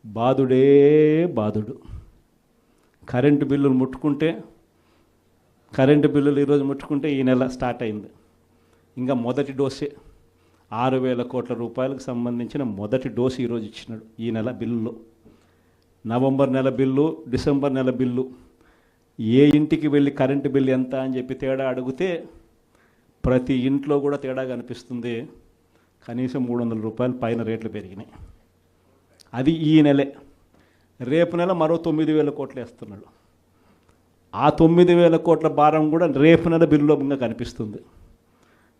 బాధుడే బాధుడు. కరెంటు బిల్లులు ముట్టుకుంటే ఈరోజు ముట్టుకుంటే ఈ నెల స్టార్ట్ అయింది. ఇంకా మొదటి డోసే 6,000 కోట్ల రూపాయలకు సంబంధించిన మొదటి డోసు ఈరోజు ఇచ్చినాడు ఈ నెల బిల్లులో. నవంబర్ నెల బిల్లు, డిసెంబర్ నెల బిల్లు, ఏ ఇంటికి వెళ్ళి కరెంటు బిల్లు ఎంత అని చెప్పి తేడా అడిగితే ప్రతి ఇంట్లో కూడా తేడా కనిపిస్తుంది. కనీసం 300 రూపాయలు పైన రేట్లు పెరిగినాయి. అది ఈ నెలే. రేపు నెల మరో 9,000 కోట్లు వేస్తున్నాడు. ఆ 9,000 కోట్ల భారం కూడా రేపు నెల బిల్లులో ఇంకా కనిపిస్తుంది.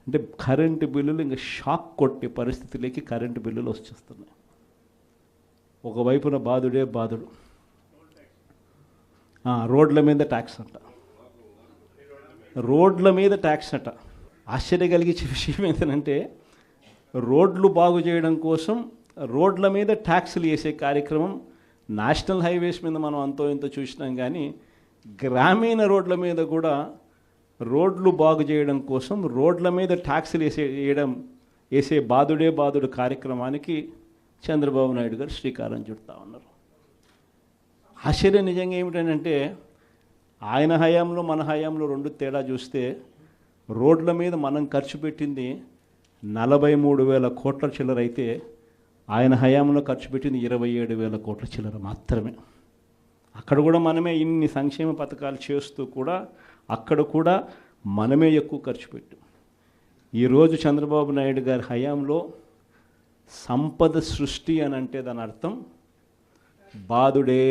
అంటే కరెంటు బిల్లులు ఇంకా షాక్ కొట్టే పరిస్థితిలోకి కరెంటు బిల్లులు వచ్చేస్తున్నాయి. ఒకవైపున బాధుడే బాధుడు. రోడ్ల మీద ట్యాక్స్ అంట, రోడ్ల మీద ట్యాక్స్ అంట. ఆశ్చర్య కలిగించే విషయం ఏంటంటే రోడ్లు బాగు చేయడం కోసం రోడ్ల మీద ట్యాక్సులు వేసే కార్యక్రమం నేషనల్ హైవేస్ మీద మనం అంతో ఇంతో చూసినాం. కానీ గ్రామీణ రోడ్ల మీద కూడా రోడ్లు బాగు చేయడం కోసం రోడ్ల మీద ట్యాక్సులు వేసే బాధుడే బాధుడు కార్యక్రమానికి చంద్రబాబు నాయుడు గారు శ్రీకారం చుడతా ఉన్నారు. ఆశ్చర్యం నిజంగా ఏమిటంటే ఆయన హయాంలో మన హయాంలో రెండు తేడా చూస్తే రోడ్ల మీద మనం ఖర్చు పెట్టింది 43,000 కోట్ల చిల్లర అయితే ఆయన హయాంలో ఖర్చు పెట్టింది 27,000 కోట్ల చిల్లర మాత్రమే. అక్కడ కూడా మనమే ఇన్ని సంక్షేమ పథకాలు చేస్తూ కూడా అక్కడ కూడా మనమే ఎక్కువ ఖర్చు పెట్టాం. ఈరోజు చంద్రబాబు నాయుడు గారి హయాంలో సంపద సృష్టి అని అంటే దాని అర్థం బాధుడే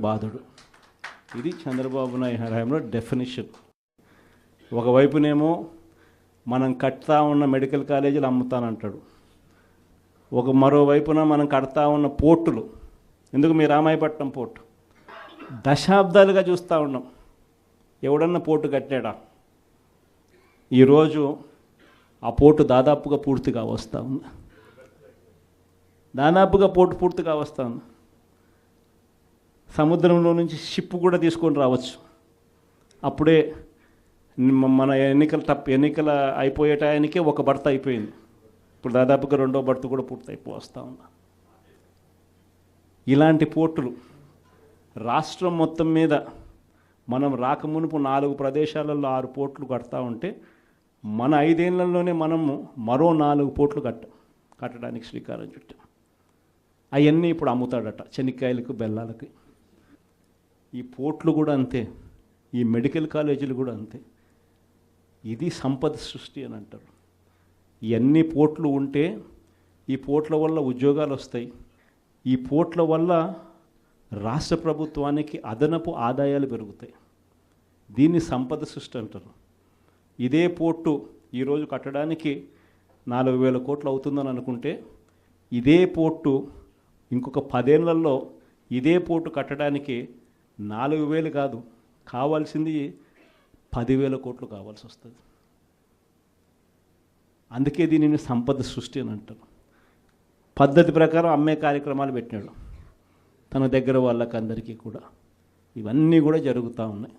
బాధుడు. ఇది చంద్రబాబు నాయుడు హయాంలో డెఫినిషన్. ఒకవైపునేమో మనం కడతా ఉన్న మెడికల్ కాలేజీలు అమ్ముతానంటాడు, మరోవైపున మనం కడతా ఉన్న పోర్టులు, ఎందుకు మీ రామాయపట్నం పోర్టు దశాబ్దాలుగా చూస్తూ ఉన్నాం. ఎవడన్నా పోర్టు కట్టాడా? ఈరోజు ఆ పోర్టు దాదాపుగా పూర్తిగా వస్తూ ఉంది. పోర్టు పూర్తిగా వస్తూ ఉంది. సముద్రంలో నుంచి షిప్ కూడా తీసుకొని రావచ్చు. అప్పుడే మన ఎన్నికల అయిపోయే టయానికే ఒక భర్త అయిపోయింది. ఇప్పుడు దాదాపుగా రెండో భర్త కూడా పూర్తి అయిపోవస్తూ ఉంది. ఇలాంటి పోర్టులు రాష్ట్రం మొత్తం మీద మనం రాకమునుపు 4 ప్రదేశాలలో 6 పోర్టులు కడతా ఉంటే మన 5 ఏళ్లలోనే మనము మరో 4 పోర్టులు కట్టడానికి శ్రీకారం చుట్టాం. అవన్నీ ఇప్పుడు అమ్ముతాడట చెనిక్కాయలకు బెల్లాలకి. ఈ పోర్టులు కూడా అంతే, ఈ మెడికల్ కాలేజీలు కూడా అంతే. ఇది సంపద సృష్టి అని అంటారు. ఇవన్నీ పోర్టులు ఉంటే ఈ పోర్టుల వల్ల ఉద్యోగాలు వస్తాయి. ఈ పోర్టుల వల్ల రాష్ట్ర ప్రభుత్వానికి అదనపు ఆదాయాలు పెరుగుతాయి. దీన్ని సంపద సృష్టి అంటారు. ఇదే పోర్టు ఈరోజు కట్టడానికి 4,000 కోట్లు అవుతుందని అనుకుంటే ఇదే పోర్టు ఇంకొక 10 ఏళ్లలో ఇదే పోర్టు కట్టడానికి 4,000 కాదు, కావాల్సింది 10,000 కోట్లు కావాల్సి వస్తుంది. అందుకే దీనిని సంపద సృష్టి అని అంటారు. పద్ధతి ప్రకారం అమ్మే కార్యక్రమాలు పెట్టినాడు తన దగ్గర వాళ్ళకందరికీ కూడా. ఇవన్నీ కూడా జరుగుతూ ఉన్నాయి.